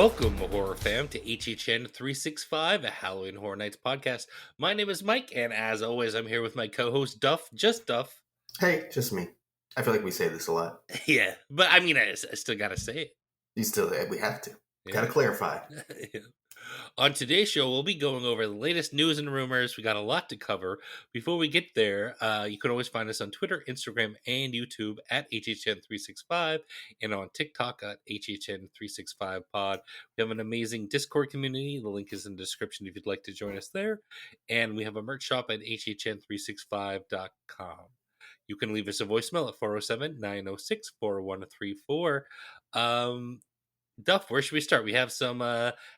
Welcome, horror fam, to HHN 365, a Halloween Horror Nights podcast. My name is Mike, and as always, I'm here with my co-host Duff, just Duff. Hey, just me. I feel like we say this a lot. Yeah, but I mean, I still gotta say it. You still, we have to. Gotta Yeah. clarify. On today's show, we'll be going over the latest news and rumors. We got a lot to cover. Before we get there, you can always find us on Twitter, Instagram, and YouTube at HHN365 and on TikTok at HHN365pod. We have an amazing Discord community. The link is in the description if you'd like to join us there. And we have a merch shop at HHN365.com. You can leave us a voicemail at 407-906-4134. Duff, where should we start? We have some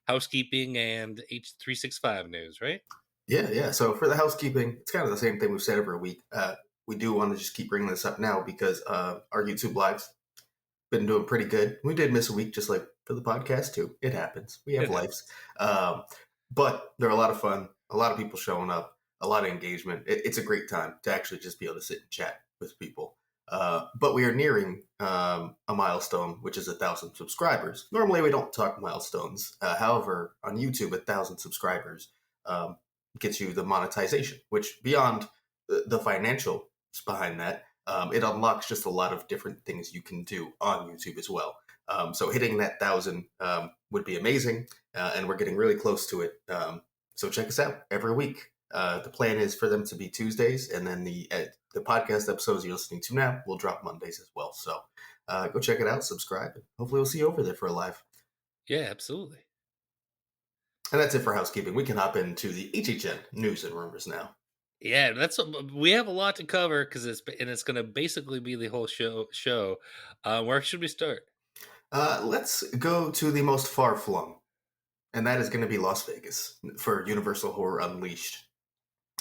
housekeeping and H365 news, right? Yeah. So for the housekeeping, it's kind of the same thing we've said every week. We do want to just keep bringing this up now because our YouTube lives been doing pretty good. We did miss a week, just like for the podcast too. It happens. We have lives, but they're a lot of fun. A lot of people showing up. A lot of engagement. It's a great time to actually just be able to sit and chat with people. But we are nearing a milestone, which is 1,000 subscribers. Normally, we don't talk milestones. However, on YouTube, 1,000 subscribers gets you the monetization, which beyond the financial behind that, it unlocks just a lot of different things you can do on YouTube as well. So hitting that 1,000 would be amazing, and we're getting really close to it. So check us out every week. The plan is for them to be Tuesdays, and then the podcast episodes you're listening to now will drop Mondays as well. So go check it out, subscribe, and hopefully we'll see you over there for a live. Yeah, absolutely. And that's it for housekeeping. We can hop into the HHN news and rumors now. Yeah, we have a lot to cover because it's going to basically be the whole show. Where should we start? Let's go to the most far flung, and that is going to be Las Vegas for Universal Horror Unleashed,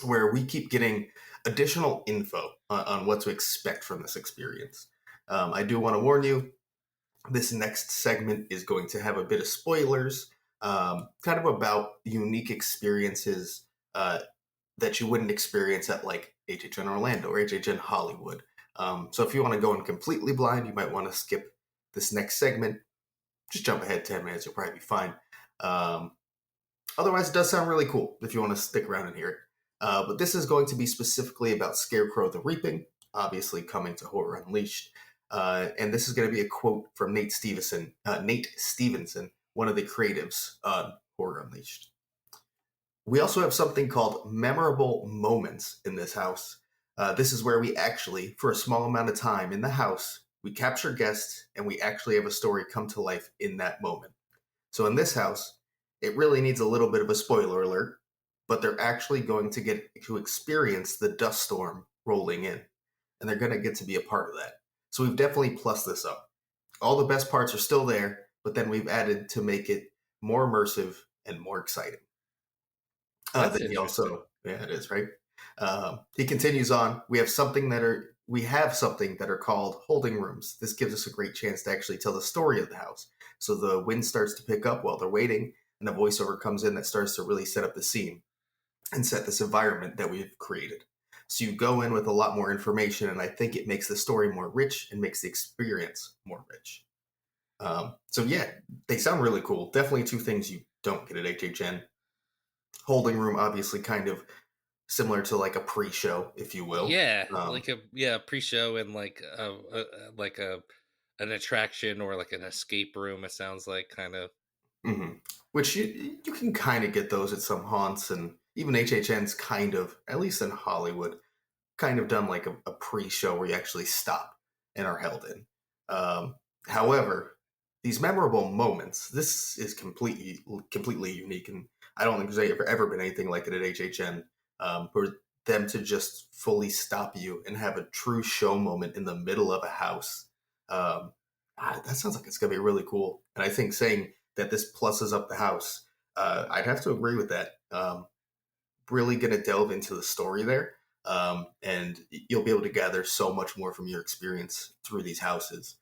where we keep getting additional info on what to expect from this experience. I do want to warn you, this next segment is going to have a bit of spoilers, kind of about unique experiences that you wouldn't experience at like HHN Orlando or HHN Hollywood. So if you want to go in completely blind, you might want to skip this next segment. Just jump ahead 10 minutes, you'll probably be fine. Otherwise, it does sound really cool if you want to stick around and hear it. But this is going to be specifically about Scarecrow the Reaping, obviously coming to Horror Unleashed. And this is going to be a quote from Nate Stevenson, one of the creatives on Horror Unleashed. We also have something called memorable moments in this house. This is where we actually, for a small amount of time in the house, we capture guests and we actually have a story come to life in that moment. So in this house, it really needs a little bit of a spoiler alert, but they're actually going to get to experience the dust storm rolling in, and they're going to get to be a part of that. So we've definitely plussed this up. All the best parts are still there, but then we've added to make it more immersive and more exciting. That's then he also, yeah, it is, right? He continues on. We have something that are called holding rooms. This gives us a great chance to actually tell the story of the house. So the wind starts to pick up while they're waiting, and a voiceover comes in that starts to really set up the scene and set this environment that we've created. So you go in with a lot more information, and I think it makes the story more rich and makes the experience more rich. So yeah, they sound really cool. Definitely two things you don't get at HHN. Holding room, obviously, kind of similar to like a pre-show, if you will. Yeah, like a pre-show and like an attraction or like an escape room. It sounds like kind of. Mm-hmm. Which you can kind of get those at some haunts, and even HHN's kind of, at least in Hollywood, kind of done like a pre-show where you actually stop and are held in. However, these memorable moments, this is completely unique, and I don't think there's ever been anything like it at HHN. For them to just fully stop you and have a true show moment in the middle of a house, that sounds like it's gonna be really cool. And I think saying that this pluses up the house, I'd have to agree with that. Really gonna delve into the story there, and you'll be able to gather so much more from your experience through these houses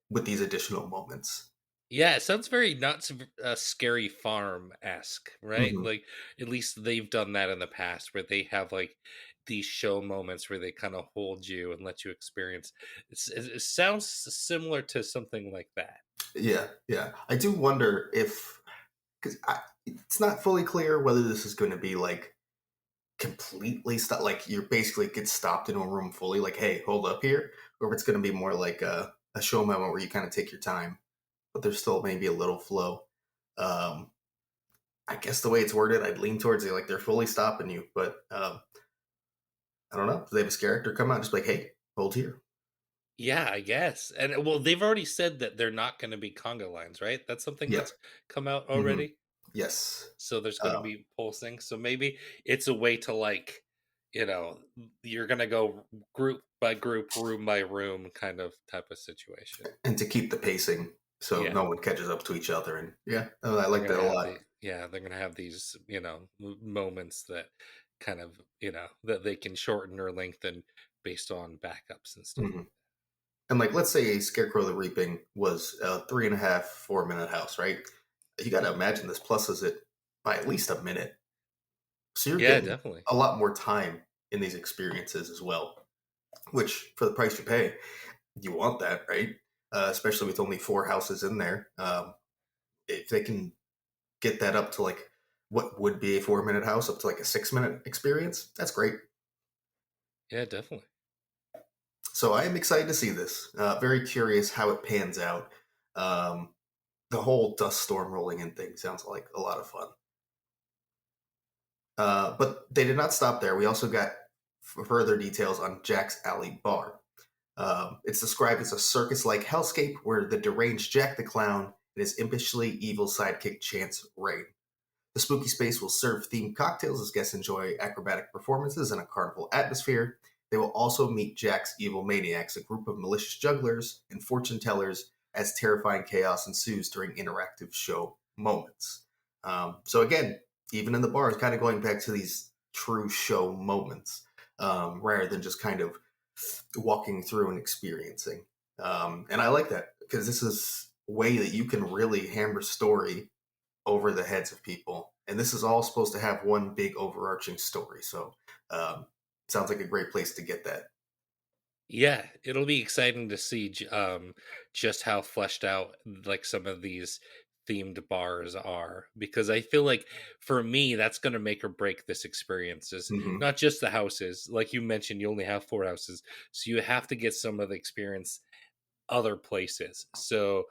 with these additional moments. Yeah, it sounds very not Scary Farm-esque, right? Mm-hmm. Like at least they've done that in the past where they have like these show moments where they kind of hold you and let you experience. It sounds similar to something like that. Yeah, yeah. I do wonder if because it's not fully clear whether this is going to be like completely stop, like you basically get stopped in a room fully, like, hey, hold up here, or if it's going to be more like a show moment where you kind of take your time, but there's still maybe a little flow. Um, I guess the way it's worded, I'd lean towards it like they're fully stopping you, but I don't know. Do they have a character come out and just like, hey, hold here? Yeah, I guess. And well, they've already said that they're not going to be conga lines, right? That's something Yeah. that's come out Hmm. already. Yes. So there's going to Um, be pulsing. So maybe it's a way to like, you're going to go group by group, room by room kind of type of situation. and to keep the pacing so Yeah. no one catches up to each other. And yeah, I They're like gonna that a have lot. they're gonna have these, moments that kind of, that they can shorten or lengthen based on backups and stuff Hmm. like And like, let's say Scarecrow the Reaping was a 3.5, 4 minute house, right? You got to imagine this pluses it by at least a minute. So you're that. Yeah, getting definitely. a lot more time in these experiences as well, which for the price you pay, you want that, right? Especially with only 4 houses in there. If they can get that up to like what would be a 4 minute house up to like a 6 minute experience, that's great. Yeah, definitely. So I am excited to see this. Very curious how it pans out. Um, the whole dust storm rolling in thing sounds like a lot of fun. But they did not stop there. We also got further details on Jack's Alley Bar. It's described as a circus like hellscape where the deranged Jack the Clown and his impishly evil sidekick Chance reign. The spooky space will serve themed cocktails as guests enjoy acrobatic performances in a carnival atmosphere. They will also meet Jack's evil maniacs, a group of malicious jugglers and fortune tellers, as terrifying chaos ensues during interactive show moments. So again, even in the bars, kind of going back to these true show moments, rather than just kind of walking through and experiencing. And I like that because this is a way that you can really hammer story over the heads of people. And this is all supposed to have one big overarching story. So um, sounds like a great place to get that. Yeah, it'll be exciting to see just how fleshed out like some of these themed bars are, because I feel like for me that's going to make or break this experience is Hmm. not just the houses. Like you mentioned, you only have 4 houses, so you have to get some of the experience other places. So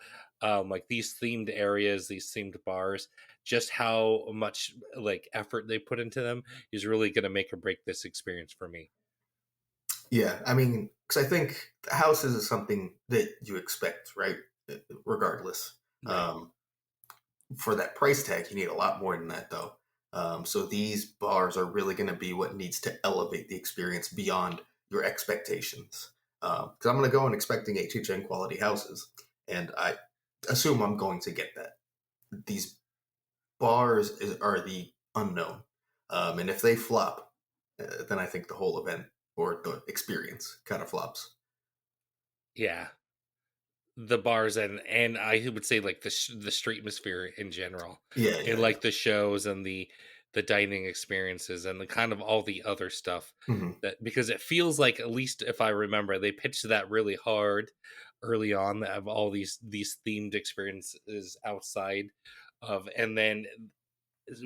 like these themed areas, these themed bars, just how much like effort they put into them is really going to make or break this experience for me. Yeah, I mean, because I think the houses is something that you expect, right? Regardless. Right. Um, for that price tag, you need a lot more than that, though. So these bars are really going to be what needs to elevate the experience beyond your expectations. Because I'm going to go in expecting HHN quality houses, and I assume I'm going to get that. These are the unknown, and if they flop, then I think the whole event or the experience kind of flops. Yeah, the bars and I would say like the street atmosphere in general, Yeah, and yeah, yeah. like the shows and the dining experiences and the kind of all the other stuff, Hmm. that because it feels like, at least if I remember, they pitched that really hard early on, that have all these themed experiences outside of, and then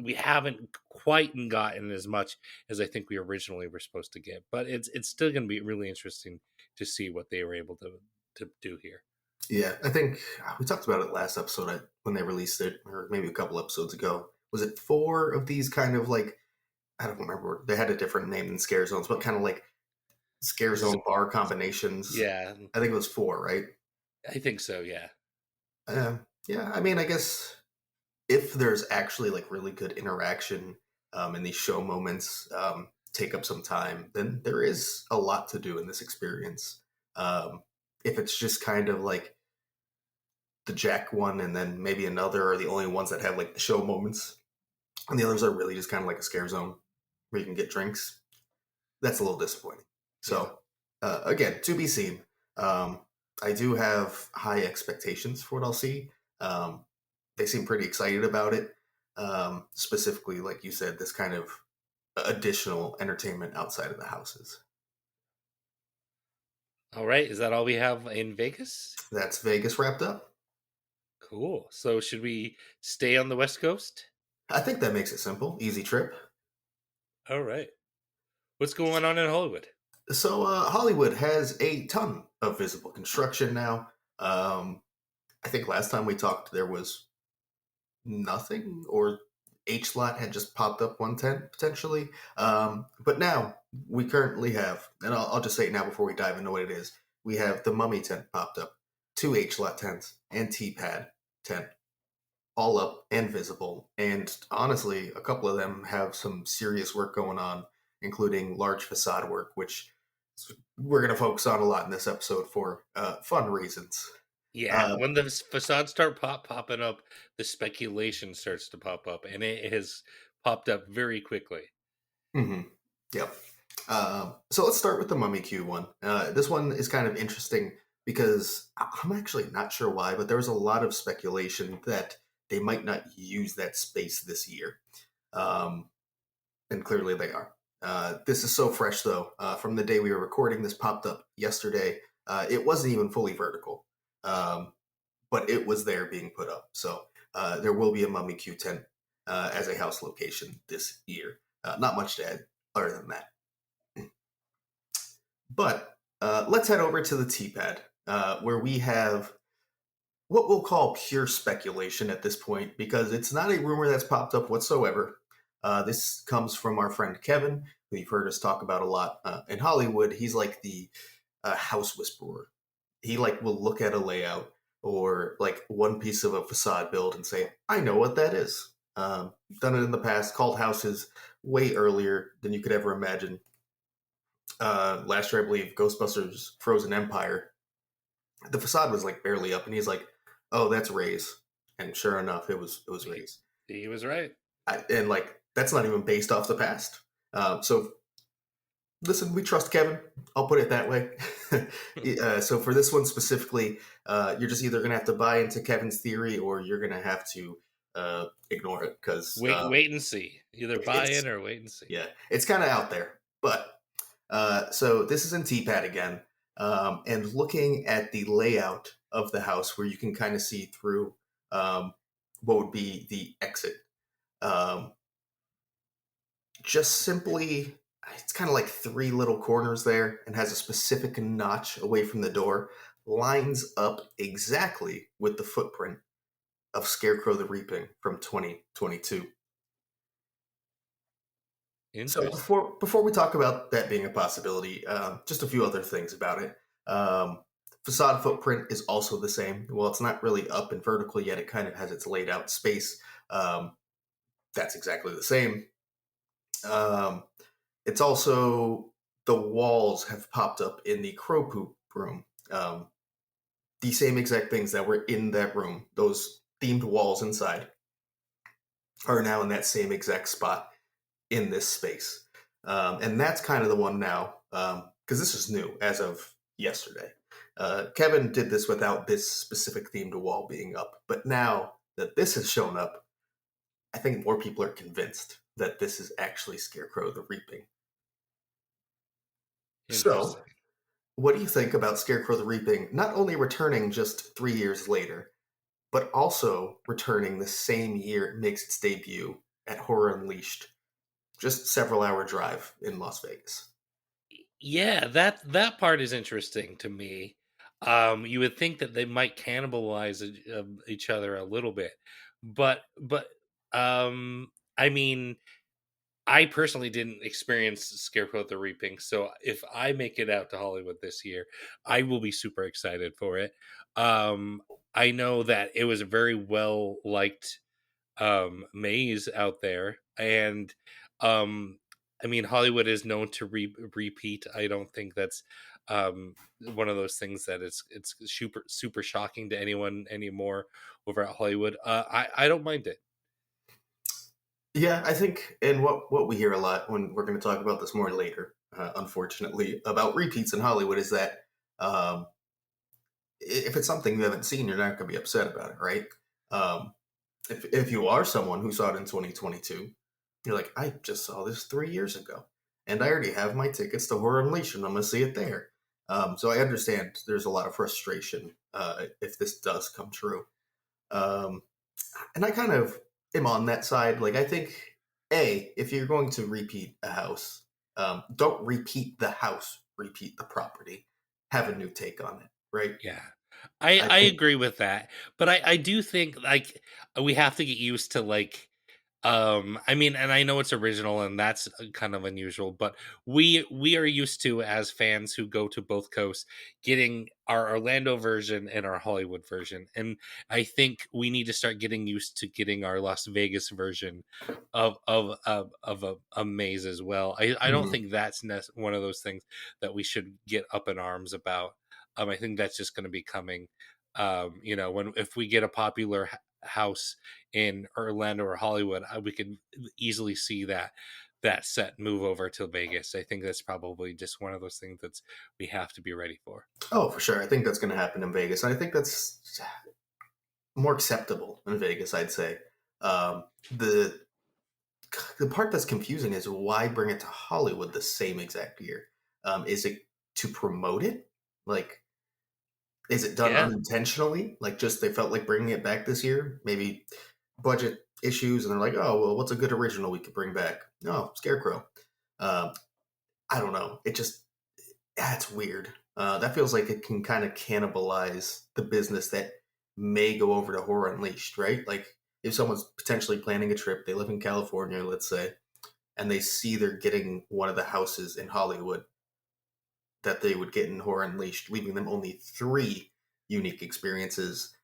we haven't quite gotten as much as I think we originally were supposed to get, but it's still going to be really interesting to see what they were able to do here. Yeah, I think we talked about it last episode when they released it, or maybe a couple episodes ago. Was it four of these kind of like, I don't remember. They had a different name than scare zones, but kind of like scare zone bar combinations. Yeah, I think it was four, right? I think so. Yeah, Yeah. I mean, I guess if there's actually like really good interaction and these show moments take up some time, then there is a lot to do in this experience. Um, if it's just kind of like the Jack one and then maybe another are the only ones that have like the show moments, and the others are really just kind of like a scare zone where you can get drinks, that's a little disappointing. yeah, So, again, to be seen. I do have high expectations for what I'll see. They seem pretty excited about it. Specifically, like you said, this kind of additional entertainment outside of the houses. All right, is that all we have in Vegas? That's Vegas wrapped up. Cool. So should we stay on the West Coast? I think that makes it simple, easy trip. All right. What's going on in Hollywood? So Hollywood has a ton of visible construction now. Um, I think last time we talked, there was nothing, or H slot had just popped up 110 potentially. But now we currently have, and I'll just say it now before we dive into what it is. We have the Mummy tent popped up, two H slot tents, and T pad tent, all up and visible. And honestly, a couple of them have some serious work going on, including large facade work, which we're going to focus on a lot in this episode for fun reasons. Yeah, Uh, when the facades start popping up, the speculation starts to pop up, and it has popped up very quickly. mhm. Yep. So let's start with the Mummy Q one. This one is kind of interesting because I'm actually not sure why, but there was a lot of speculation that they might not use that space this year. Um, and clearly they are. This is so fresh, though. From the day we were recording, this popped up yesterday. It wasn't even fully vertical, um, but it was there being put up. So there will be a Mummy Q tent as a house location this year. Not much to add other than that. But let's head over to the T-pad, where we have what we'll call pure speculation at this point, because it's not a rumor that's popped up whatsoever. This comes from our friend Kevin, who you've heard us talk about a lot in Hollywood. He's like the house whisperer. He like will look at a layout or like one piece of a facade build and say, "I know what that is." Done it in the past. Called houses way earlier than you could ever imagine. Last year, I believe, Ghostbusters Frozen Empire, the facade was like barely up, and he's like, "Oh, that's Ray's," and sure enough, it was He, Ray's. he was right. And like that's not even based off the past. So listen, we trust Kevin. I'll put it that way. So for this one specifically, you're just either gonna have to buy into Kevin's theory, or you're gonna have to ignore it because Wait and see. Either buy it's in or wait and see. yeah, it's kind of out there. But so this is in T-pad again, and looking at the layout of the house, where you can kind of see through what would be the exit. Um, just simply, it's kind of like three little corners there, and has a specific notch away from the door. Lines up exactly with the footprint of Scarecrow the Reaping from 2022. So Interesting. before we talk about that being a possibility, just a few other things about it. Um, Facade footprint is also the same. Well, it's not really up and vertical yet. It kind of has its laid out space. That's exactly the same. Um, it's also the walls have popped up in the crow poop room. The same exact things that were in that room, those themed walls inside, are now in that same exact spot in this space. And that's kind of the one now, because this is new as of yesterday. Kevin did this without this specific themed wall being up. But now that this has shown up, I think more people are convinced that this is actually Scarecrow the Reaping. So, Interesting. what do you think about Scarecrow the Reaping not only returning just 3 years later, but also returning the same year it makes its debut at Horror Unleashed, just several hour drive in Las Vegas? Yeah, that part is interesting to me. You would think that they might cannibalize each other a little bit, but I mean, I personally didn't experience Scarecrow the Reaping, so if I make it out to Hollywood this year, I will be super excited for it. I know that it was a very well liked maze out there, and um I mean, Hollywood is known to repeat. I don't think that's one of those things that it's super shocking to anyone anymore over at Hollywood. I don't mind it. Yeah, I think, and what we hear a lot when we're going to talk about this more later, unfortunately, about repeats in Hollywood is that um, if it's something you haven't seen, you're not going to be upset about it, right? Um, if you are someone who saw it in 2022, You're like, I just saw this 3 years ago, and I already have my tickets to Horror Unleashed, and I'm going to see it there. So I understand there's a lot of frustration if this does come true. Um, and I kind of am on that side. Like, I think, if you're going to repeat a house, don't repeat the house, repeat the property. Have a new take on it, right? Yeah. I I I think, agree with that, but I do think, like, we have to get used to, like, I mean, and I know it's original and that's kind of unusual, but we are used to, as fans who go to both coasts, getting our Orlando version and our Hollywood version, and I think we need to start getting used to getting our Las Vegas version of a maze as well. I don't mhm. think that's one of those things that we should get up in arms about. I think that's just going to be coming. When if we get a popular house in Orlando or Hollywood, we can easily see that set move over to Vegas. I think that's probably just one of those things that's we have to be ready for. Oh, for sure. I think that's going to happen in Vegas. I think that's more acceptable in Vegas, I'd say. The part that's confusing is why bring it to Hollywood the same exact year? Is it to promote it? Like, is it done Yeah, unintentionally? Like, just they felt like bringing it back this year? Maybe budget issues, and they're like, oh, well, what's a good original we could bring back? Oh, Scarecrow. Um, I don't know. It just, that's weird. That feels like it can kind of cannibalize the business that may go over to Horror Unleashed, right? Like, if someone's potentially planning a trip, they live in California, let's say, and they see they're getting one of the houses in Hollywood that they would get in Horror Unleashed, leaving them only three unique experiences.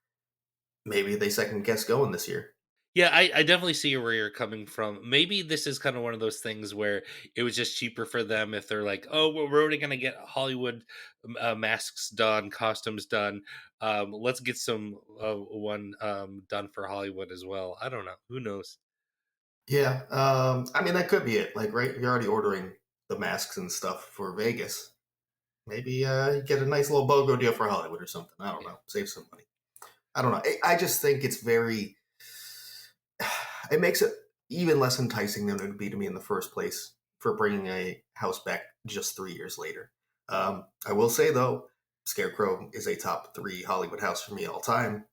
Maybe they second guess going this year. yeah, I definitely see where you're coming from. Maybe this is kind of one of those things where it was just cheaper for them if they're like, oh, well, we're already going to get Hollywood masks done, costumes done. Let's get some one done for Hollywood as well. I don't know. Who knows? Yeah, I mean that could be it. Like, right, you're already ordering the masks and stuff for Vegas. Maybe you get a nice little BOGO deal for Hollywood or something. I don't Yeah. know. Save some money. I don't know. I just think it's very. It makes it even less enticing than it would be to me in the first place for bringing a house back just 3 years later. I will say though, Scarecrow is a top three Hollywood house for me all time.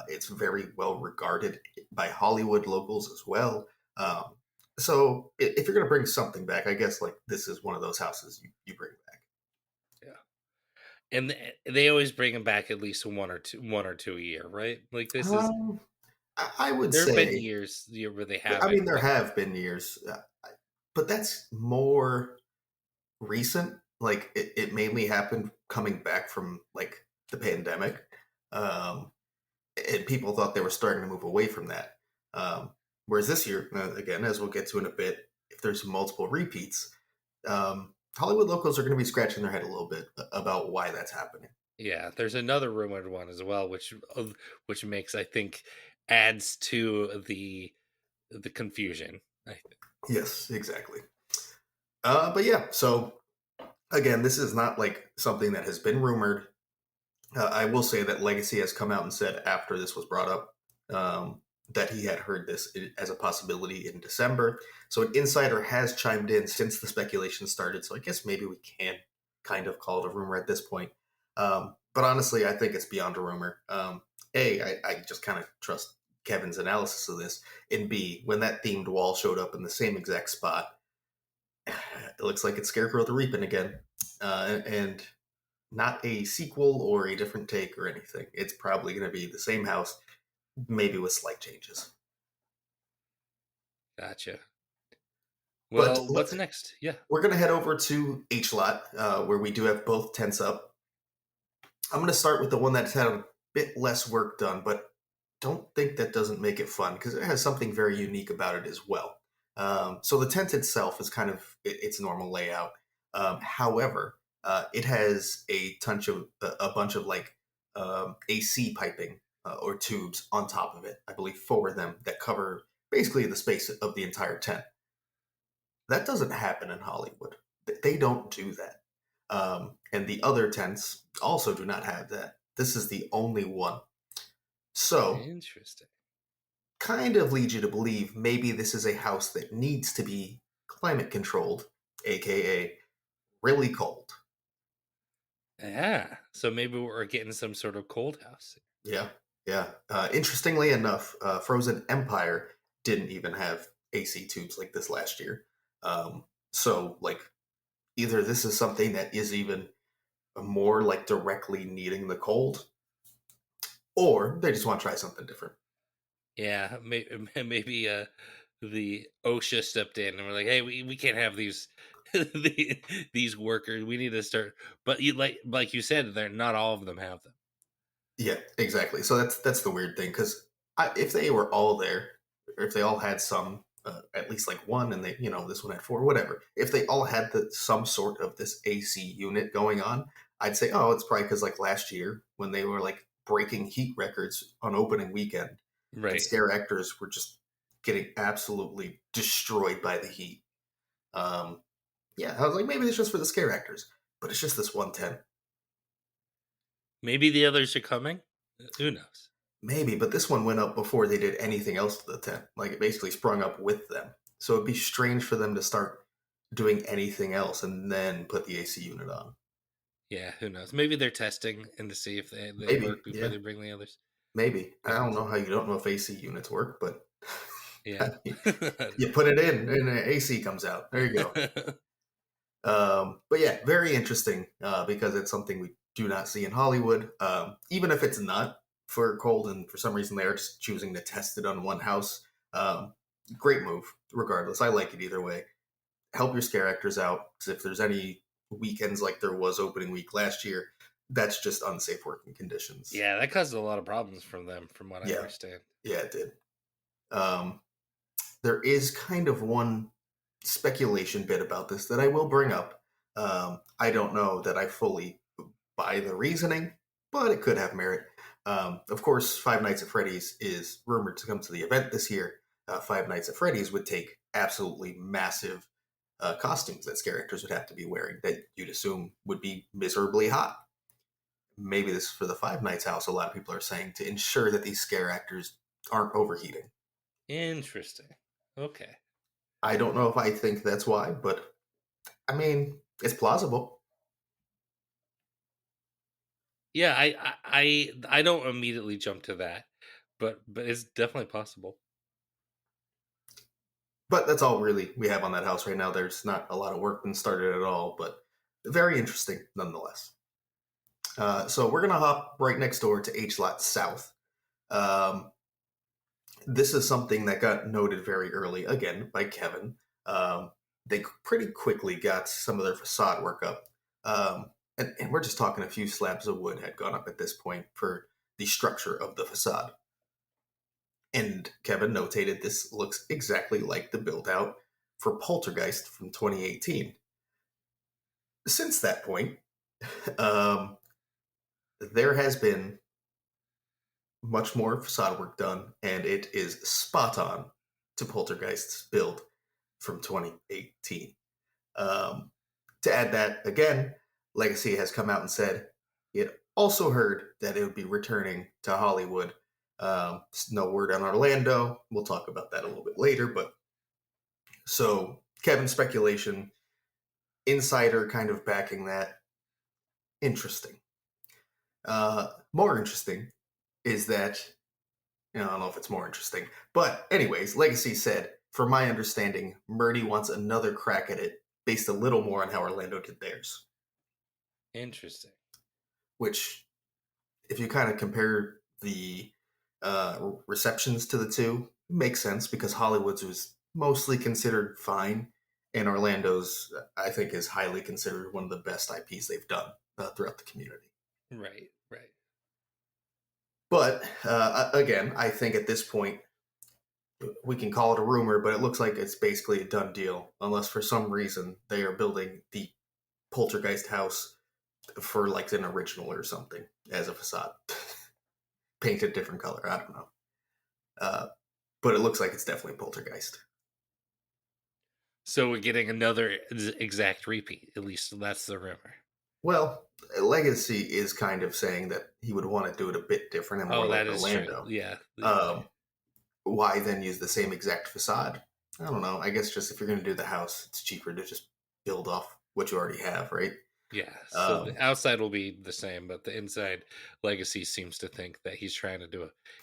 It's very well regarded by Hollywood locals as well. Um, so if you're going to bring something back, I guess like this is one of those houses you bring back. Yeah. And they always bring them back at least one or two a year, right? Like this is Um, I would there have been say, years where they I haven't, mean, there but have been years, but that's more recent. Like it mainly happened coming back from like the pandemic, um, and people thought they were starting to move away from that. Whereas this year, again, as we'll get to in a bit, if there's multiple repeats, Hollywood locals are going to be scratching their head a little bit about why that's happening. yeah, there's another rumored one as well, which makes I think adds to the confusion. I think. Yes, exactly. But yeah, so again, this is not like something that has been rumored. I will say that Legacy has come out and said after this was brought up that he had heard this as a possibility in December. So an insider has chimed in since the speculation started. So I guess maybe we can kind of call it a rumor at this point. But honestly, I think it's beyond a rumor. I just kind of trust Kevin's analysis of this. And B, when that themed wall showed up in the same exact spot, it looks like it's Scarecrow the Reaping again. And not a sequel or a different take or anything. It's probably going to be the same house, maybe with slight changes. Gotcha. But Well, what's next? Yeah. we're going to head over to H Lot, where we do have both tents up. I'm going to start with the one that's had a bit less work done, but don't think that doesn't make it fun because it has something very unique about it as well. So the tent itself is kind of its normal layout. However, it has a bunch of like AC piping or tubes on top of it. I believe four of them that cover basically the space of the entire tent. That doesn't happen in Hollywood. They don't do that. And the other tents also do not have that. This is the only one. So Interesting. kind of leads you to believe maybe this is a house that needs to be climate controlled, aka really cold. Yeah. So maybe we're getting some sort of cold house. Yeah, yeah. Interestingly enough, Frozen Empire didn't even have AC tubes like this last year. So, like, either this is something that is even more like directly needing the cold, or they just want to try something different. Yeah, maybe the OSHA stepped in and we're like, "Hey, we can't have these these workers. We need to start." But like you said, they're not all of them have them. Yeah, exactly. So that's the weird thing because if they were all there, or if they all had some, at least like one, and they, this one had four, whatever. If they all had some sort of this AC unit going on, I'd say, oh, it's probably because like last year when they were like breaking heat records on opening weekend, and Right. scare actors were just getting absolutely destroyed by the heat. Um, yeah, I was like, maybe it's just for the scare actors, but it's just this 110. Maybe the others are coming. Who knows? Maybe, but this one went up before they did anything else to the tent. Like it basically sprung up with them. So it'd be strange for them to start doing anything else and then put the AC unit on. Yeah, who knows? Maybe they're testing and to see if they Maybe, work before yeah, they bring the others. maybe. I Who don't knows? know how you don't know if AC units work, but Yeah. you put it in and the AC comes out. There you go. But yeah, very interesting because it's something we do not see in Hollywood. Even if it's not for cold and for some reason they're just choosing to test it on one house. Great move, regardless. I like it either way. Help your scare actors out because if there's any weekends like there was opening week last year, that's just unsafe working conditions. Yeah, that caused a lot of problems from them, from what I Yeah, understand. yeah, it did. Um, there is kind of one speculation bit about this that I will bring up. I don't know that I fully buy the reasoning, but it could have merit. Of course, Five Nights at Freddy's is rumored to come to the event this year. Five Nights at Freddy's would take absolutely massive costumes that scare actors would have to be wearing that you'd assume would be miserably hot. Maybe this is for the Five Nights house, a lot of people are saying, to ensure that these scare actors aren't overheating. Interesting. Okay. I don't know if I think that's why, but I mean, it's plausible. Yeah, I don't immediately jump to that, but it's definitely possible. But that's all really we have on that house right now. There's not a lot of work been started at all, but very interesting nonetheless. So we're gonna hop right next door to H Lot South. Um, this is something that got noted very early, again by Kevin. They pretty quickly got some of their facade work up, and we're just talking a few slabs of wood had gone up at this point for the structure of the facade. And Kevin notated this looks exactly like the build out for Poltergeist from 2018. Since that point, um, there has been much more facade work done, and it is spot on to Poltergeist's build from 2018. Um, to add that again, Legacy has come out and said it also heard that it would be returning to Hollywood. No word on Orlando. We'll talk about that a little bit later, but so Kevin's speculation, insider kind of backing that. Interesting. More interesting is that I don't know if it's more interesting, but anyways, Legacy said, "From my understanding, Murdy wants another crack at it, based a little more on how Orlando did theirs." Interesting. Which, if you kind of compare the receptions to the two, makes sense because Hollywood's was mostly considered fine, and Orlando's, I think, is highly considered one of the best IPs they've done throughout the community. Right, right. But again, I think at this point we can call it a rumor, but it looks like it's basically a done deal, unless for some reason they are building the Poltergeist house for like an original or something as a facade, painted different color. I don't know, uh, but it looks like it's definitely Poltergeist. So we're getting another exact repeat. At least that's the rumor. Well, Legacy is kind of saying that he would want to do it a bit different and more Oh, like that is true. Orlando. Yeah. Um, Okay. why then use the same exact facade? I don't know. I guess just if you're going to do the house, it's cheaper to just build off what you already have, right? Yeah, so the Um, outside will be the same, but the inside Legacy seems to think that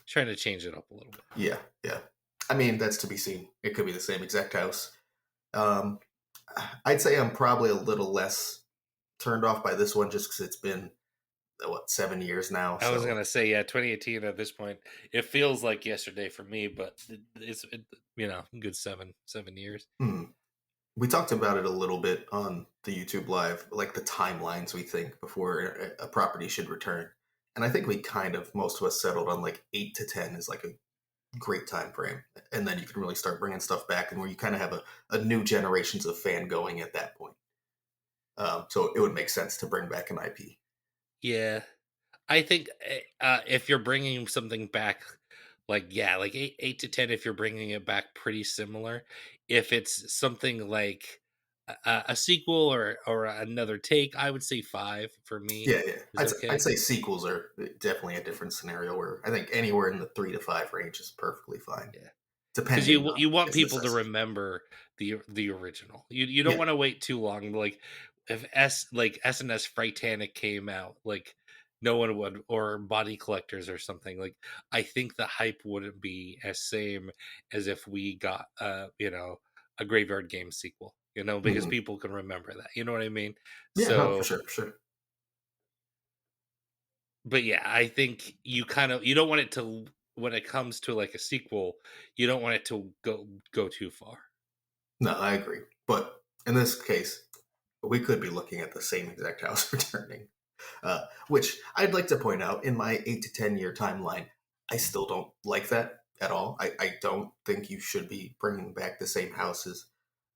trying to change it up a little bit. yeah, yeah. I mean, that's to be seen. It could be the same exact house. Um, I'd say I'm probably a little less turned off by this one just because it's been, what, 7 years now. I was So gonna say, yeah, 2018 at this point, it feels like yesterday for me, but good 7 years. hmm. We talked about it a little bit on the YouTube live, like the timelines we think before a property should return. And I think we kind of, most of us settled on like 8 to 10 is like a great time frame. And then you can really start bringing stuff back and where you kind of have a new generations of fan going at that point. So it would make sense to bring back an IP. Yeah, I think if you're bringing something back, like yeah, like 8 to 10, if you're bringing it back, pretty similar. If it's something like a sequel or another take, I would say 5 for me Yeah, yeah. is I'd okay. say sequels are definitely a different scenario where I think anywhere in the 3 to 5 range is perfully fine, Yeah. Because depending on you want its people to necessity. remember the original. You don't Yeah. want to wait too long. Like if SNS Frightanic came out, like no one would, or Body Collectors or something. Like I think the hype wouldn't be as same as if we got a Graveyard Game sequel. Because Mhm. people can remember that. You know what I mean? Yeah, no, for So, sure, for sure. but yeah, I think you don't want it to, when it comes to like a sequel, you don't want it to go too far. No, I agree. But in this case, we could be looking at the same exact house returning. Which I'd like to point out in my 8 to 10 year timeline, I still don't like that at all. I don't think you should be bringing back the same houses.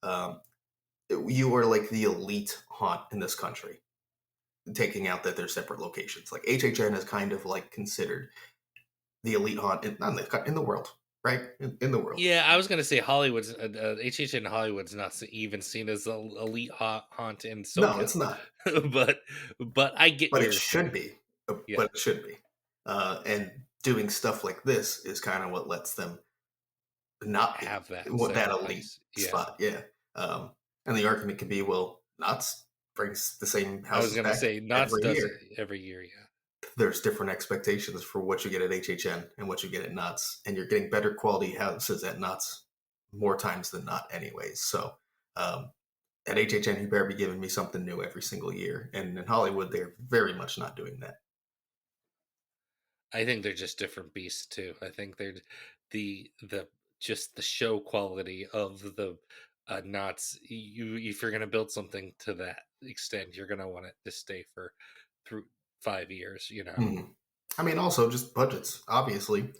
Um, you are like the elite haunt in this country, taking out that they're separate locations. Like HHN is kind of like considered the elite haunt not in the world, right? In the world. Yeah, I was gonna say Hollywood's HHN Hollywood's not even seen as a elite haunt in No, SoCal, it's not. but I get But what it you're should saying. be. Yeah, But it should be. And doing stuff like this is kind of what lets them not be have that what that second elite place. Yeah, spot. Yeah. And the argument could be, well, Knott's brings the same I was houses gonna back say Knott's every does year. it every year. Yeah, There's different expectations for what you get at HHN and what you get at Knott's, and you're getting better quality houses at Knott's more times than not, anyways. So um, at HHN, you better be giving me something new every single year, and in Hollywood, they're very much not doing that. I think they're just different beasts too. I think they're the just the show quality of the Knott's. You If you're gonna build something to that extent, you're gonna want it to stay for through 5 years. Mhm. I mean, also just budgets. Obviously,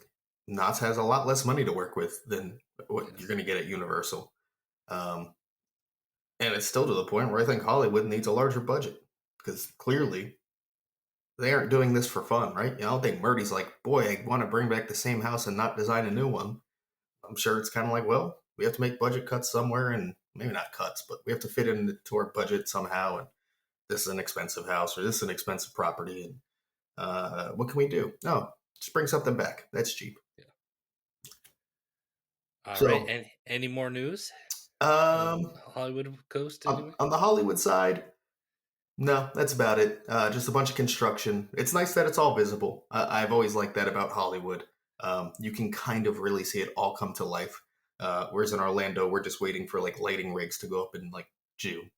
Knott's has a lot less money to work with than what Yeah. you're going to get at Universal. Um, and it's still to the point where I think Hollywood needs a larger budget because clearly they aren't doing this for fun, right? I don't think Murdy's like, boy, I want to bring back the same house and not design a new one. I'm sure it's kind of like, well, we have to make budget cuts somewhere, and maybe not cuts, but we have to fit into our budget somehow. And this is an expensive house, or this is an expensive property, and what can we do? No, just bring something back. That's cheap. Yeah. All right. So, And any more news on um, Hollywood Coast on, anyway? on the Hollywood side, no, that's about it. Just a bunch of construction. It's nice that it's all visible. I've always liked that about Hollywood. You can kind of really see it all come to life. Whereas in Orlando, we're just waiting for like lighting rigs to go up in like June.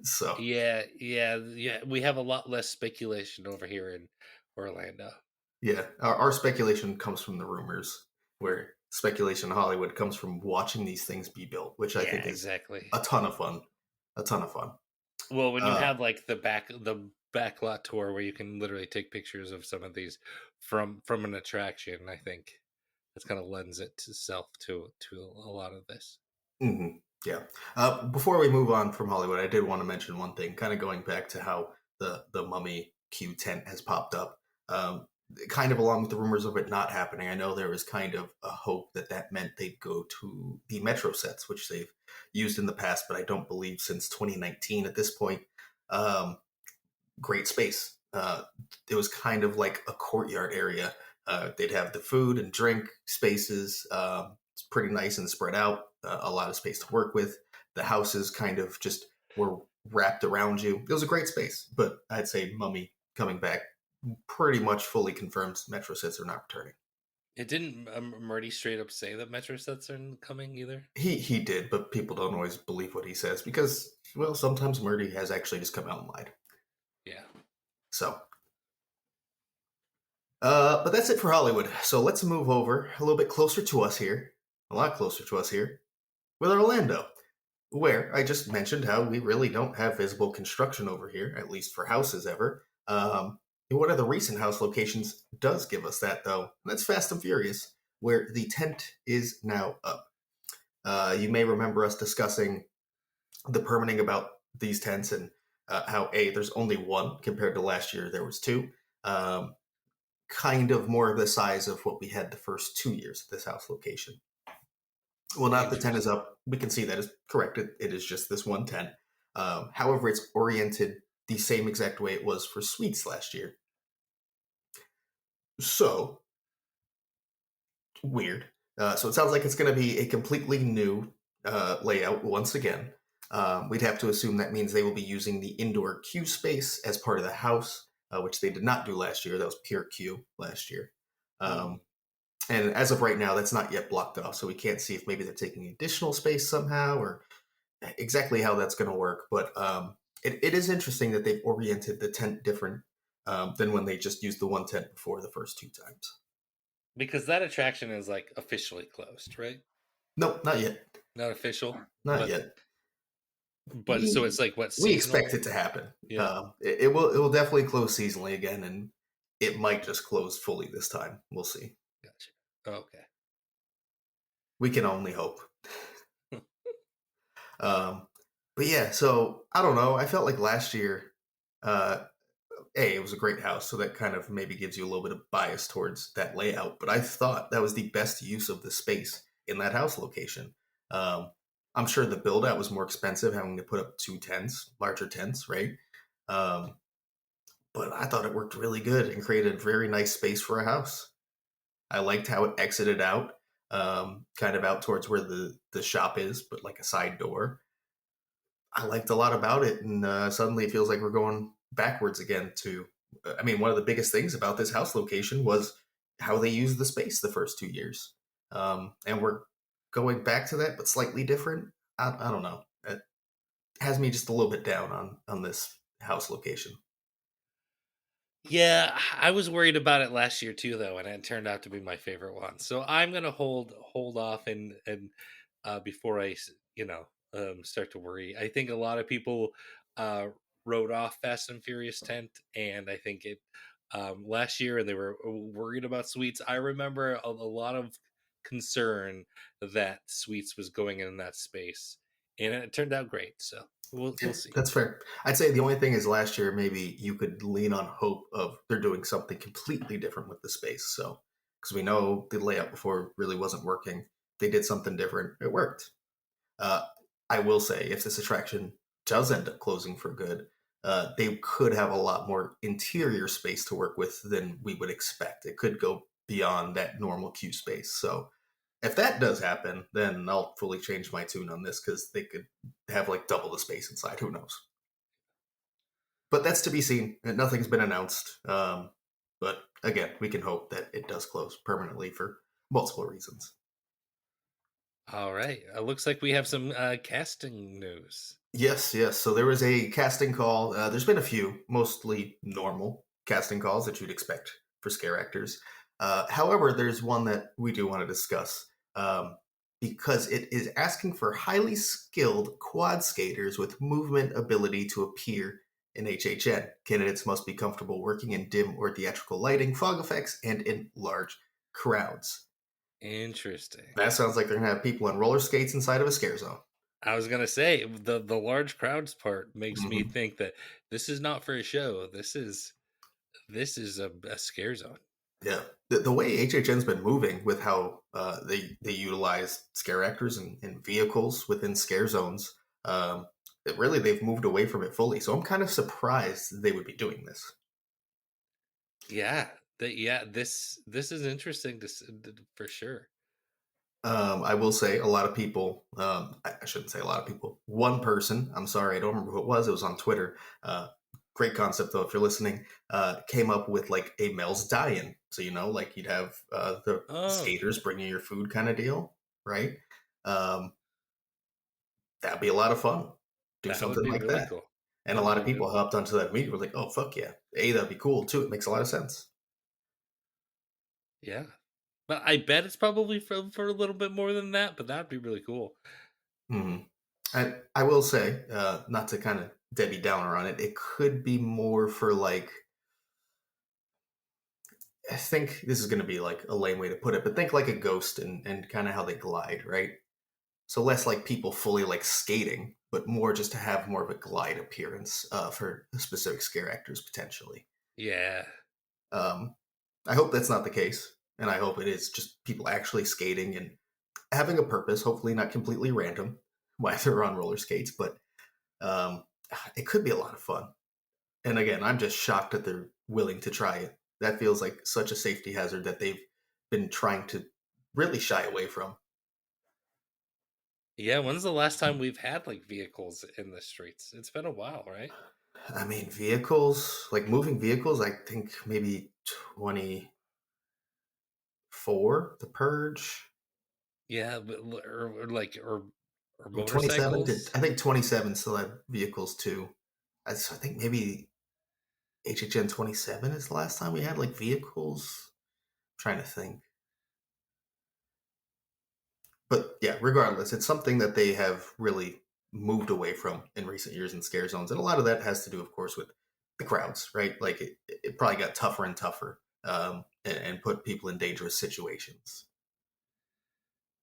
So Yeah, yeah, yeah. We have a lot less speculation over here in Orlando. yeah, our speculation comes from the rumors, where speculation in Hollywood comes from watching these things be built, which I Yeah, think is exactly. a ton of fun. A ton of fun. Well, when you Uh, have like the backlot tour where you can literally take pictures of some of these from an attraction, I think that's kind of lends itself to a lot of this. mhm, yeah. Before we move on from Hollywood, I did want to mention one thing, kind of going back to how the Mummy Q tent has popped up. Kind of along with the rumors of it not happening, I know there was kind of a hope that that meant they'd go to the Metro sets, which they've used in the past, but I don't believe since 2019 at this point. Um, Great space. It was kind of like a courtyard area They'd have the food and drink spaces. It's pretty nice and spread out. A lot of space to work with. The houses kind of just were wrapped around you. It was a great space, but I'd say Mummy coming back pretty much fully confirms Metro sets are not returning. It didn't Murdy straight up say that Metro sets are coming either. He did, but people don't always believe what he says because, well, sometimes Murdy has actually just come out and lied. Yeah. So, but that's it for Hollywood. So let's move over a little bit closer to us here, a lot closer to us here, with Orlando, where I just mentioned how we really don't have visible construction over here, at least for houses ever. And one of the recent house locations does give us that, though. And that's Fast and Furious, where the tent is now up. You may remember us discussing the permitting about these tents and how there's only one compared to last year there was two. Kind of more of the size of what we had the first 2 years at this house location. Well, now that the tent is Interesting. up, we can see that is correct. It is just this one tent. However, it's oriented the same exact way it was for suites last year. So weird. So it sounds like it's going to be a completely new layout once again. We'd have to assume that means they will be using the indoor queue space as part of the house, which they did not do last year. That was pure queue last year. Hmm. And as of right now, that's not yet blocked off, so we can't see if maybe they're taking additional space somehow or exactly how that's going to work. But it is interesting that they've oriented the tent different than when they just used the one tent before the first two times. Because that attraction is like officially closed, right? Nope, not yet. Not official, Not but yet. so We it's like what, we expect seasonal? it to happen. Yeah. It will definitely close seasonally again, and it might just close fully this time. We'll see. Gotcha. Okay. We can only hope. Um, but yeah, so I don't know. I felt like last year, uh, it was a great house, so that kind of maybe gives you a little bit of bias towards that layout. But I thought that was the best use of the space in that house location. Um, I'm sure the build out was more expensive, having to put up two tents, larger tents, right? Um, but I thought it worked really good and created a very nice space for a house. I liked how it exited out, kind of out towards where the shop is, but like a side door. I liked a lot about it, and suddenly it feels like we're going backwards again. To, I mean, one of the biggest things about this house location was how they used the space the first 2 years, and we're going back to that, but slightly different. I don't know. It has me just a little bit down on this house location. Yeah, I was worried about it last year too, though, and it turned out to be my favorite one. So I'm gonna hold off and before start to worry. I think a lot of people uh, wrote off Fast and Furious tent, and I think it last year, and they were worried about Sweets. I remember a lot of concern that Sweets was going in that space, and it turned out great. So we'll Yeah, see. that's fair. I'd say the only thing is last year maybe you could lean on hope of they're doing something completely different with the space. So because we know the layout before really wasn't working, they did something different. It worked. Uh, I will say if this attraction does end up closing for good, they could have a lot more interior space to work with than we would expect. It could go beyond that normal queue space. So if that does happen, then I'll fully change my tune on this because they could have like double the space inside. Who knows? But that's to be seen. Nothing's been announced. But again, we can hope that it does close permanently for multiple reasons. All right, looks like we have some casting news. Yes, yes. So there was a casting call. There's been a few, mostly normal casting calls that you'd expect for scare actors. However, there's one that we do want to discuss because it is asking for highly skilled quad skaters with movement ability to appear in HHN. Candidates must be comfortable working in dim or theatrical lighting, fog effects, and in large crowds. Interesting. That sounds like they're going to have people on roller skates inside of a scare zone. I was gonna say the large crowds part makes me Mhm. think that this is not for a show. This is a scare zone. Yeah, the way HHN's been moving with how they utilize scare actors and vehicles within scare zones, really they've moved away from it fully. So I'm kind of surprised they would be doing this. Yeah. Yeah, this is interesting for sure. I will say a lot of people, I shouldn't say a lot of people, one person, I'm sorry, I don't remember who it was on Twitter. Great concept though, if you're listening, came up with like a Mel's die-in. So, like you'd have the Oh, skaters bringing your food kind of deal, right? Um, that'd be a lot of fun. Do that would something be like really that. cool. And That a would lot be of people really hopped onto that meeting. Were like, "Oh fuck yeah, that'd be cool too." It makes a lot of sense. yeah. But I bet it's probably for a little bit more than that, but that'd be really cool. Hmm. I will say, not to kind of Debbie Downer on it, it could be more for like, I think this is going to be like a lame way to put it, but think like a ghost and kind of how they glide, right? So less like people fully like skating, but more just to have more of a glide appearance for specific scare actors potentially. Yeah. Um, I hope that's not the case, and I hope it is just people actually skating and having a purpose. Hopefully, not completely random while they're on roller skates, but um, it could be a lot of fun. And again, I'm just shocked that they're willing to try it. That feels like such a safety hazard that they've been trying to really shy away from. Yeah, when's the last time we've had like vehicles in the streets? It's been a while, right? I mean, vehicles, like moving vehicles, I think maybe 24, The Purge. Yeah, but, or Or 27. motorcycles. I think 27 still had vehicles too. I think maybe HHN 27 is the last time we had like vehicles. I'm trying to think. But yeah, regardless, it's something that they have really moved away from in recent years in scare zones, and a lot of that has to do, of course, with the crowds, right? Like it probably got tougher and tougher, and put people in dangerous situations.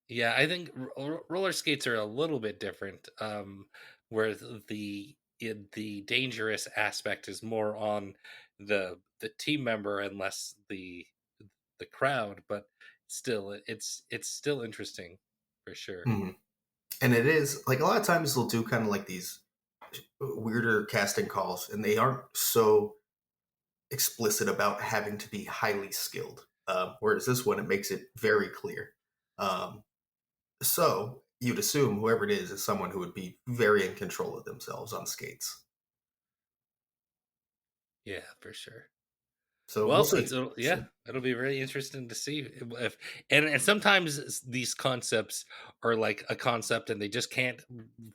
Yeah, I think roller skates are a little bit different. Where the dangerous aspect is more on the team member and less the crowd, but still, it's still interesting for sure. Mhm. And it is like a lot of times they'll do kind of like these weirder casting calls, and they aren't so explicit about having to be highly skilled. Whereas this one, it makes it very clear. Um, So you'd assume whoever it is someone who would be very in control of themselves on skates. Yeah, for sure. So we'll Well, see. We'll yeah, see. it'll be very interesting to see if and sometimes these concepts are like a concept and they just can't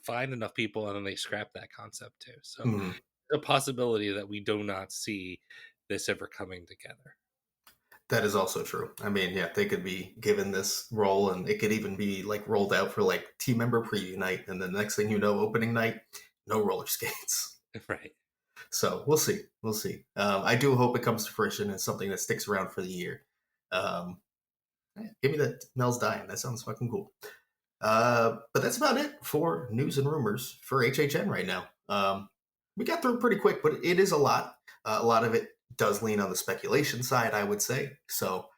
find enough people and then they scrap that concept too. So Mhm. the possibility that we do not see this ever coming together. That is also true. I mean, yeah, they could be given this role, and it could even be like rolled out for like team member preview night, and then the next thing you know, opening night, no roller skates. Right. So we'll see. We'll see. I do hope it comes to fruition and something that sticks around for the year. Um, Give me that Mel's dying. That sounds fucking cool. But that's about it for news and rumors for HHN right now. We got through pretty quick, but it is a lot. A lot of it does lean on the speculation side, I would say. So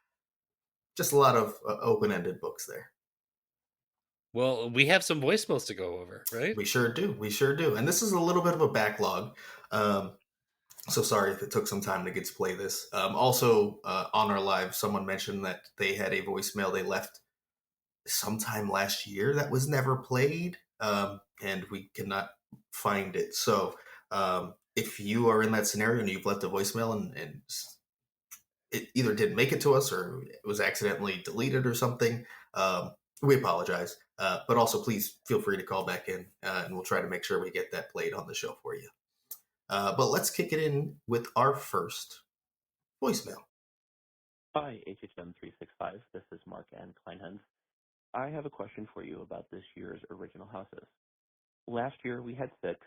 just a lot of open-ended books there. Well, we have some voicemails to go over, right? We sure do. We sure do. And this is a little bit of a backlog. Um, so sorry if it took some time to get to play this. Also, on our live, someone mentioned that they had a voicemail they left sometime last year that was never played, and we cannot find it. So if you are in that scenario and you've left a voicemail and it either didn't make it to us or it was accidentally deleted or something, we apologize. But also, please feel free to call back in, and we'll try to make sure we get that played on the show for you. But let's kick it in with our first voicemail. Hi, HHN 365. This is Mark N. Kleinhans. I have a question for you about this year's original houses. Last year we had six.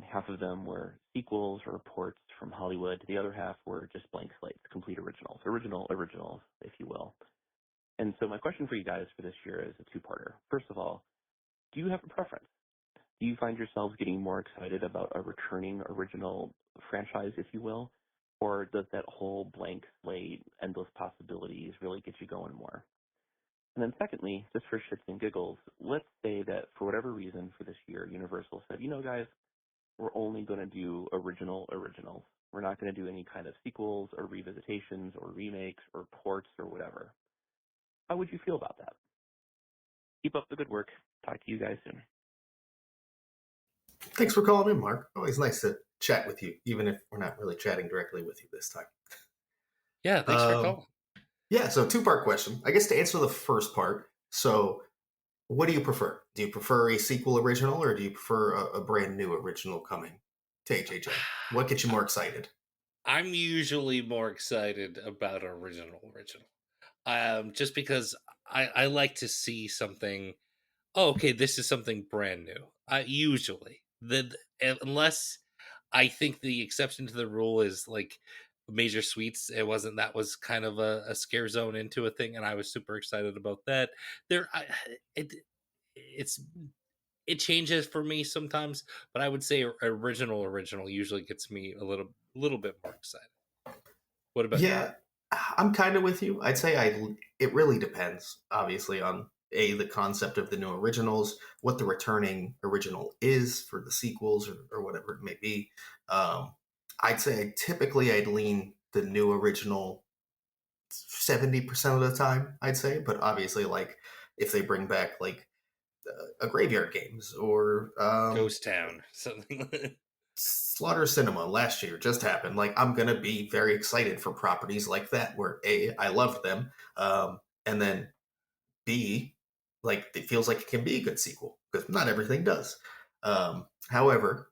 Half of them were sequels or reports from Hollywood. The other half were just blank slates, complete originals, originals, if you will. And so my question for you guys for this year is a two-parter. First of all, do you have a preference? Do you find yourselves getting more excited about a returning original franchise, if you will? Or does that whole blank slate, endless possibilities really get you going more? And then secondly, just for shits and giggles, let's say that for whatever reason for this year, Universal said, you know, guys, we're only going to do originals. We're not going to do any kind of sequels or revisitations or remakes or ports or whatever. How would you feel about that? Keep up the good work. Talk to you guys soon. Thanks for calling in, Mark. Always nice to chat with you, even if we're not really chatting directly with you this time. Yeah, thanks for calling. Yeah, so two-part question. I guess to answer the first part, so what do you prefer? Do you prefer a sequel original or do you prefer a brand new original coming to HHN? What gets you more excited? I'm usually more excited about original. Just because I like to see something. Oh, okay, this is something brand new. Usually, unless I think the exception to the rule is like Major Suites. It wasn't that was kind of a scare zone into a thing, and I was super excited about that. There, it it's it changes for me sometimes, but I would say original usually gets me a little bit more excited. What about you? Yeah, I'm kind of with you. I'd say it really depends, obviously, on the concept of the new originals, what the returning original is for the sequels or whatever it may be. Um, I'd say typically I'd lean the new original 70% of the time, I'd say, but obviously, like if they bring back like a Graveyard Games or Ghost Town, something. Slaughter Cinema last year just happened. Like, I'm gonna be very excited for properties like that, where A, I loved them, and then B, like it feels like it can be a good sequel because not everything does. However,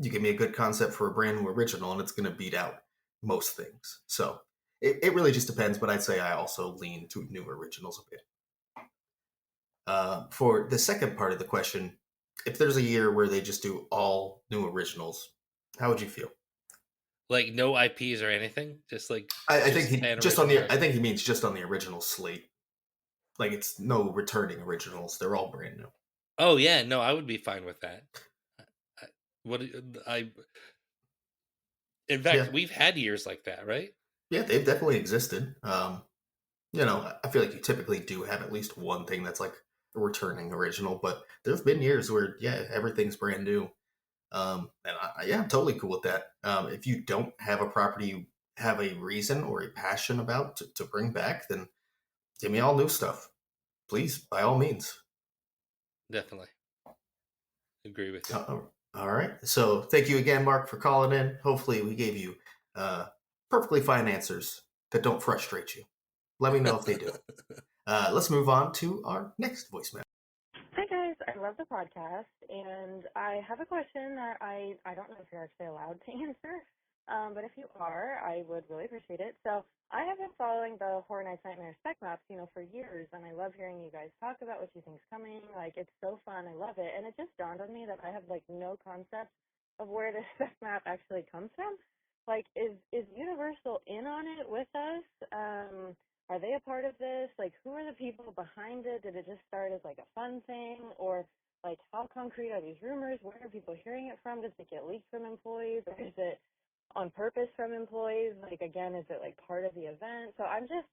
you give me a good concept for a brand new original, and it's gonna beat out most things. So it really just depends. But I'd say I also lean to new originals a bit. For the second part of the question, if there's a year where they just do all new originals, how would you feel? Like no IPs or anything, just like I think just he an just on original the. I IP. think he means just on the original slate. Like it's no returning originals; they're all brand new. Oh yeah, no, I would be fine with that. I, what I in fact, Yeah, we've had years like that, right? yeah, they've definitely existed. I feel like you typically do have at least one thing that's like a returning original, but there've been years where yeah, everything's brand new. And yeah, I'm totally cool with that. If you don't have a property you have a reason or a passion about to bring back, then give me all new stuff, please, by all means. Definitely agree with you. All right. So thank you again, Mark, for calling in. Hopefully, we gave you uh, perfectly fine answers that don't frustrate you. Let me know if they do. Let's move on to our next voicemail. Hi guys, I love the podcast, and I have a question that I don't know if you're actually allowed to answer, but if you are, I would really appreciate it. So I have been following the Horror Nights Nightmare spec maps, for years, and I love hearing you guys talk about what you think's coming. Like it's so fun, I love it, and it just dawned on me that I have like no concept of where this spec map actually comes from. Like, is Universal in on it with us? Are they a part of this? Like, who are the people behind it? Did it just start as like a fun thing? Or like, how concrete are these rumors? Where are people hearing it from? Does it get leaked from employees? Or is it on purpose from employees? Like, again, is it like part of the event? So I'm just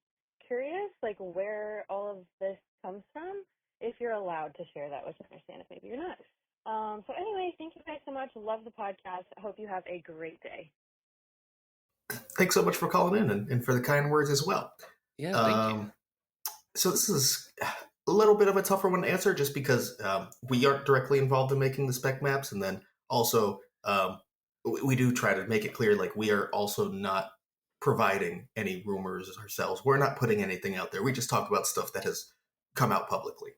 curious, like, where all of this comes from, if you're allowed to share that, which I understand if maybe you're not. So anyway, thank you guys so much. Love the podcast. I hope you have a great day. Thanks so much for calling in and for the kind words as well. Yeah, thank you. Um, so this is a little bit of a tougher one to answer just because we aren't directly involved in making the spec maps, and then also we do try to make it clear like we are also not providing any rumors ourselves. We're not putting anything out there. We just talk about stuff that has come out publicly.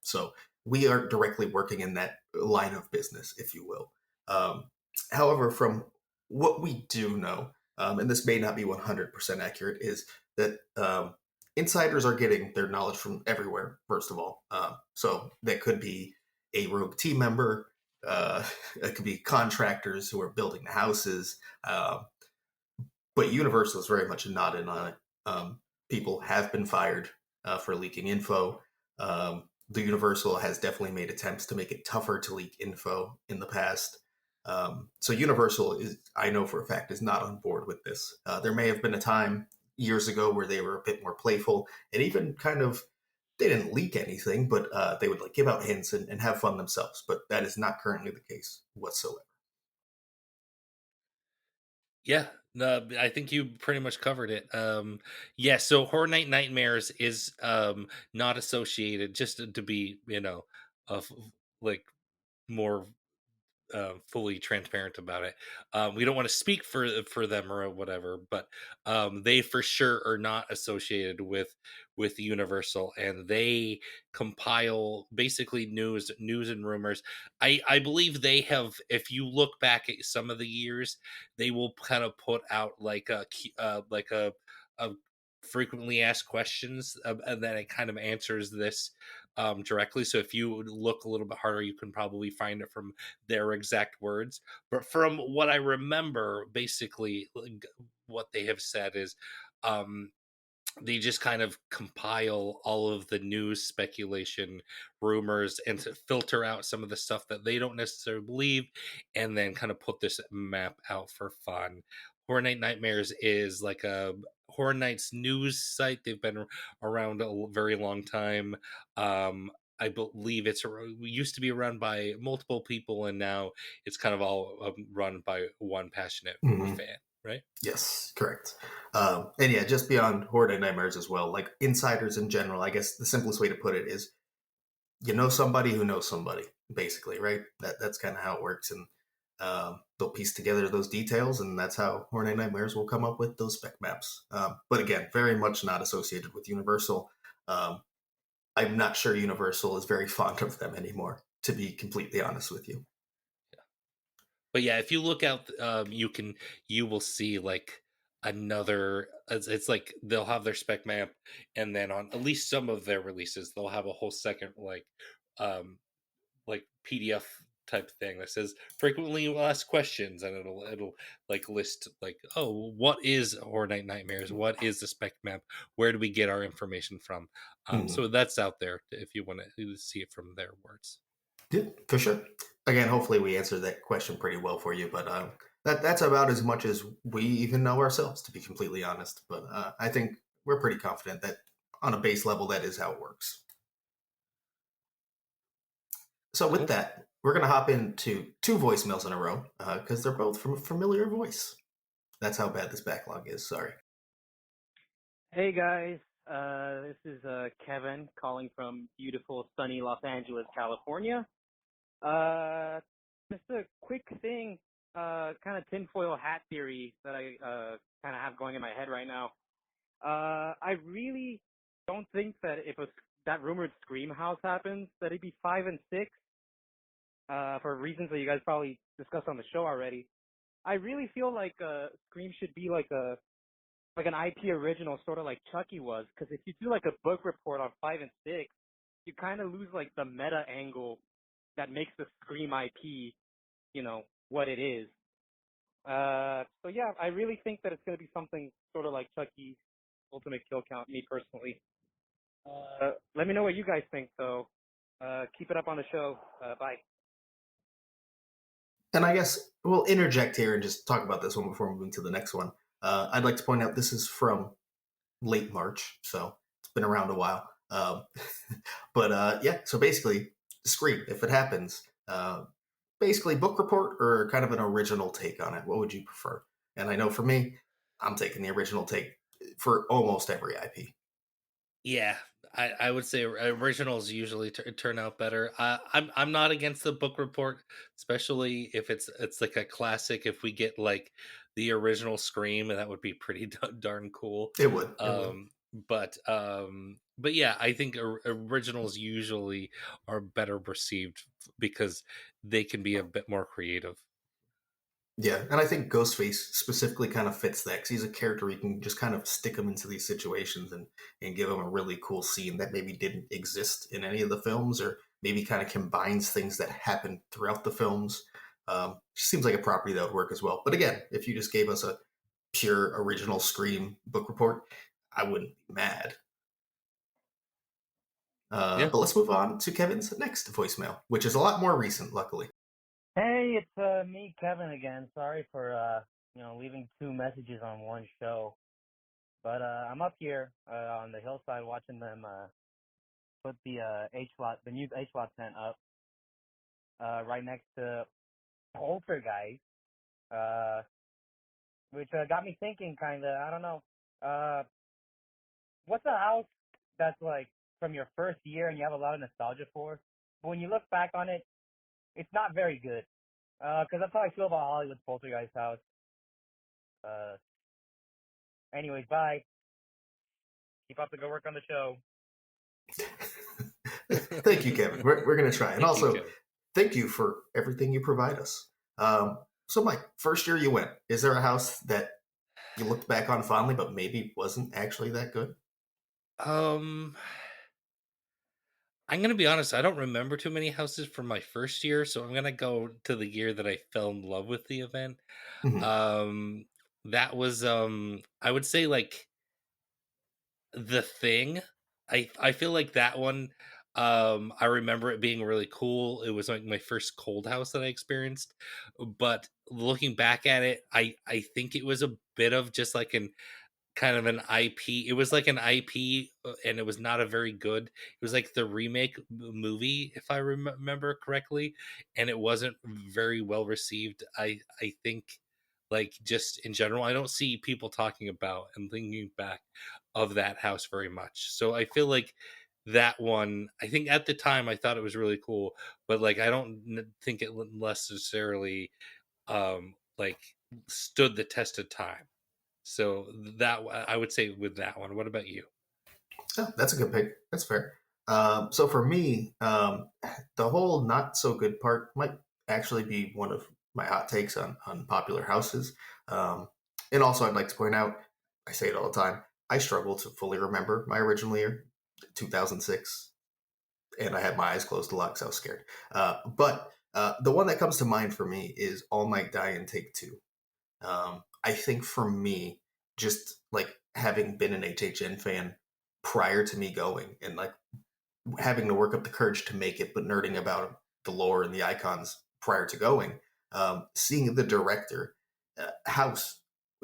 So we aren't directly working in that line of business, if you will. Um, However, from what we do know, and this may not be 100% accurate, is that insiders are getting their knowledge from everywhere, first of all. So that could be a rogue team member, it could be contractors who are building the houses. But Universal is very much not in on it. People have been fired for leaking info. The Universal has definitely made attempts to make it tougher to leak info in the past. So Universal is, I know for a fact, is not on board with this. There may have been a time years ago where they were a bit more playful and even kind of they didn't leak anything, but they would like give out hints and have fun themselves. But that is not currently the case whatsoever. Yeah, no, I think you pretty much covered it. Yeah, so Horror Night Nightmares is not associated, just to be, like more fully transparent about it. We don't want to speak for them or whatever, but they for sure are not associated with Universal, and they compile basically news and rumors. I believe they have. If you look back at some of the years, they will kind of put out like a frequently asked questions, and then it kind of answers this directly. So if you look a little bit harder, you can probably find it from their exact words. But from what I remember, basically, like, what they have said is um, they just kind of compile all of the news, speculation, rumors, and to filter out some of the stuff that they don't necessarily believe, and then kind of put this map out for fun. Horror Night Nightmares is like a Horror Nights news site. They've been around a very long time. I believe used to be run by multiple people, and now it's kind of all run by one passionate Hmm. fan, right? Yes, correct. And yeah, just beyond Horde and Nightmares as well, like insiders in general, I guess the simplest way to put it is you know somebody who knows somebody, basically, right? That's kind of how it works, and they'll piece together those details, and that's how Horde and Nightmares will come up with those spec maps. But again, very much not associated with Universal. Um, I'm not sure Universal is very fond of them anymore, to be completely honest with you. But yeah, if you look out, you will see like another. It's like they'll have their spec map, and then on at least some of their releases, they'll have a whole second um, like PDF type thing that says frequently asked questions, and it'll like list like, oh, what is Horror Night Nightmares? What is the spec map? Where do we get our information from? Mhm. So that's out there if you want to see it from their words. Yeah, for sure. Again, hopefully we answered that question pretty well for you, but that's about as much as we even know ourselves, to be completely honest. But I think we're pretty confident that on a base level, that is how it works. So with Cool. that, we're gonna hop into two voicemails in a row because they're both from a familiar voice. That's how bad this backlog is. Sorry. Hey guys, this is Kevin calling from beautiful sunny Los Angeles, California. Just a quick thing, kind of tinfoil hat theory that I kind of have going in my head right now. I really don't think that if that rumored Scream house happens, that it'd be 5 and 6, for reasons that you guys probably discussed on the show already. I really feel like Scream should be like an IP original, sort of like Chucky was. Because if you do like a book report on 5 and 6, you kind of lose like the meta angle that makes the Scream IP, what it is. So yeah, I really think that it's going to be something sort of like Chucky's Ultimate Kill Count, me personally. Let me know what you guys think, though. Keep it up on the show. Bye. And I guess we'll interject here and just talk about this one before moving to the next one. I'd like to point out this is from late March, so it's been around a while. But yeah, so basically, Scream, if it happens, basically book report or kind of an original take on it. What would you prefer? And I know for me, I'm taking the original take for almost every IP. Yeah, I would say originals usually turn out better. I'm not against the book report, especially if it's like a classic. If we get like the original Scream, that would be pretty darn cool. It would. It would. But yeah, I think originals usually are better received because they can be a bit more creative. Yeah, and I think Ghostface specifically kind of fits that because he's a character you can just kind of stick him into these situations and give him a really cool scene that maybe didn't exist in any of the films, or maybe kind of combines things that happened throughout the films. Seems like a property that would work as well. But again, if you just gave us a pure original Scream book report, I wouldn't be mad. Yeah. But let's move on to Kevin's next voicemail, which is a lot more recent, luckily. Hey, it's me, Kevin, again. Sorry for leaving two messages on one show, but I'm up here on the hillside watching them put the the new H lot tent up right next to Poltergeist. Uh, which got me thinking. Kind of, I don't know. Uh, what's a house that's like from your first year and you have a lot of nostalgia for, but when you look back on it, it's not very good. Because that's how I feel about Hollywood's Poltergeist house. Uh, anyways, bye. Keep up the good work on the show. Thank you, Kevin. We're going to try. And Thank you, also, Kevin. thank you for everything you provide us. So, Mike, first year you went, is there a house that you looked back on fondly, but maybe wasn't actually that good? I'm gonna be honest. I don't remember too many houses from my first year, so I'm gonna go to the year that I fell in love with the event. Mhm. That was I would say like The Thing. I feel like that one. I remember it being really cool. It was like my first cold house that I experienced, but looking back at it, I think it was a bit of just like an kind of an IP. It was like an IP, and it was not a very good. It was like the remake movie, if I remember correctly, and it wasn't very well received. I think, like just in general, I don't see people talking about and thinking back of that house very much. So I feel like that one. I think at the time I thought it was really cool, but like I don't think it necessarily like stood the test of time. So that I would say with that one. What about you? Oh, that's a good pick. That's fair. So for me, the whole not so good part might actually be one of my hot takes on popular houses. Um, and also, I'd like to point out, I say it all the time, I struggle to fully remember my original year, 2006, and I had my eyes closed a lot because I was scared. But the one that comes to mind for me is All Night Die and Take Two. I think for me, just like having been an HHN fan prior to me going and like having to work up the courage to make it, but nerding about the lore and the icons prior to going, seeing the director house,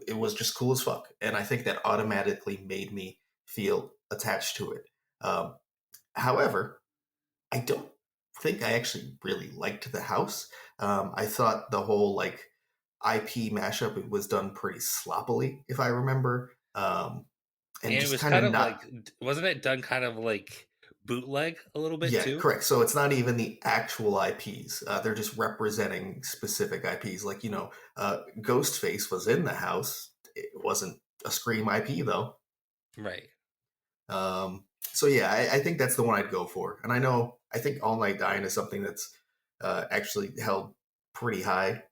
it was just cool as fuck. And I think that automatically made me feel attached to it. Um, However, I don't think I actually really liked the house. I thought the whole like IP mashup it was done pretty sloppily, if I remember, and And it just was kind of kind of not. like, wasn't it done kind of like bootleg a little bit Yeah, too? correct. So it's not even the actual IPs. They're just representing specific IPs. Like Ghostface was in the house. It wasn't a Scream IP though. Right. So yeah, I think that's the one I'd go for. And I think All Night Dying is something that's actually held pretty high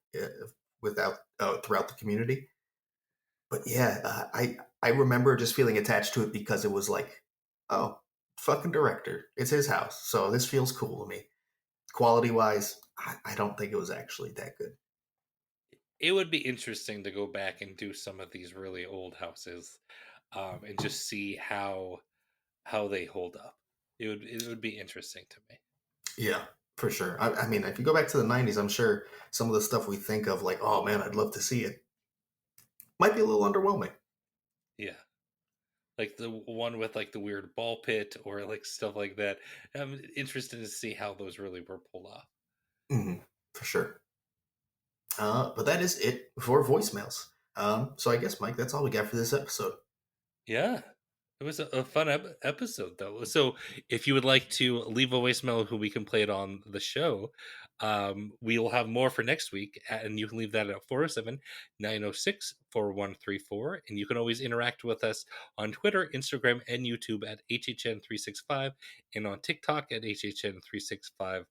without throughout the community. But yeah, I remember just feeling attached to it because it was like, oh, fucking director, it's his house, so this feels cool to me. Quality wise, I don't think it was actually that good. It would be interesting to go back and do some of these really old houses, and just see how they hold up. It would be interesting to me. Yeah, for sure. I mean, if you go back to the '90s, I'm sure some of the stuff we think of, like, oh man, I'd love to see it, might be a little underwhelming. Yeah. Like the one with like the weird ball pit or like stuff like that. I'm interested to see how those really were pulled off. Hmm. For sure. But that is it for voicemails. So I guess, Mike, that's all we got for this episode. Yeah. It was a fun episode, though. So, if you would like to leave a voicemail who we can play it on the show, we will have more for next week. And you can leave that at 407-906-4134. And you can always interact with us on Twitter, Instagram, and YouTube at HHN365 and on TikTok at HHN365pod.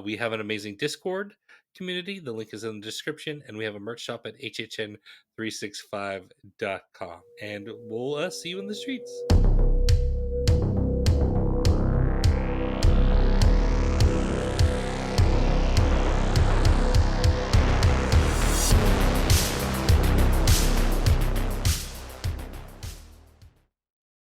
We have an amazing Discord community. The link is in the description. And we have a merch shop at HHN365.com. And we'll see you in the streets.